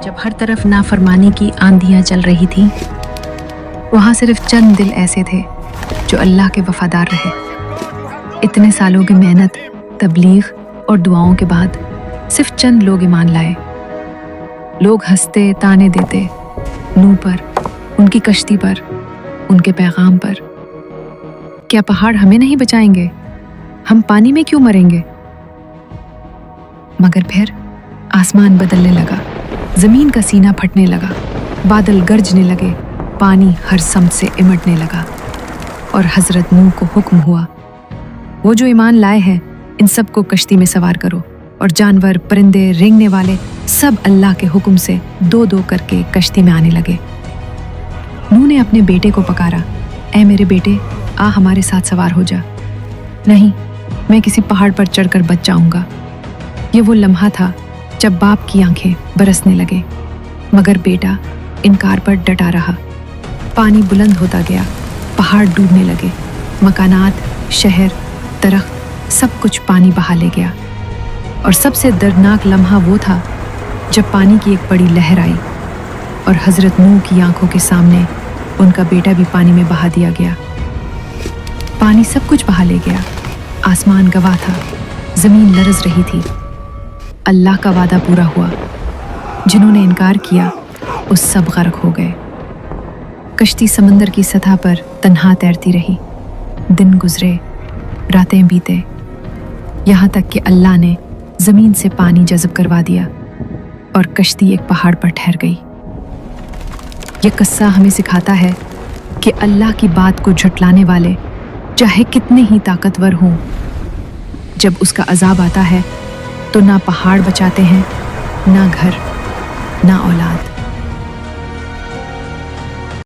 जब हर तरफ नाफरमानी की आंधियां चल रही थीं, वहाँ सिर्फ चंद दिल ऐसे थे जो अल्लाह के वफादार रहे। इतने सालों की मेहनत, तबलीग और दुआओं के बाद सिर्फ चंद लोग ईमान लाए। लोग हंसते, ताने देते नूह पर, उनकी कश्ती पर, उनके पैगाम पर। क्या पहाड़ हमें नहीं बचाएंगे? हम पानी में क्यों मरेंगे? मगर फिर आसमान बदलने लगा, जमीन का सीना फटने लगा, बादल गरजने लगे, पानी हर सम से इमटने लगा और हजरत नूह को हुक्म हुआ, वो जो ईमान लाए हैं इन सब को कश्ती में सवार करो। और जानवर, परिंदे, रेंगने वाले सब अल्लाह के हुक्म से दो दो करके कश्ती में आने लगे। नूह ने अपने बेटे को पुकारा, ऐ मेरे बेटे, आ हमारे साथ सवार हो जा। नहीं, मैं किसी पहाड़ पर चढ़कर बच जाऊंगा। ये वो लम्हा था जब बाप की आंखें बरसने लगे, मगर बेटा इनकार पर डटा रहा। पानी बुलंद होता गया, पहाड़ डूबने लगे, मकानात, शहर, दरख्त सब कुछ पानी बहा ले गया। और सबसे दर्दनाक लम्हा वो था जब पानी की एक बड़ी लहर आई और हजरत नूह की आंखों के सामने उनका बेटा भी पानी में बहा दिया गया। पानी सब कुछ बहा ले गया, आसमान गवाह था, जमीन लरज रही थी। अल्लाह का वादा पूरा हुआ, जिन्होंने इनकार किया उस सब गर्क हो गए। कश्ती समंदर की सतह पर तन्हा तैरती रही। दिन गुजरे, रातें बीते, यहाँ तक कि अल्लाह ने जमीन से पानी जज़ब करवा दिया और कश्ती एक पहाड़ पर ठहर गई। ये किस्सा हमें सिखाता है कि अल्लाह की बात को झुटलाने वाले चाहे कितने ही ताकतवर हों, जब उसका अजाब आता है तो ना पहाड़ बचाते हैं, ना घर, ना औलाद।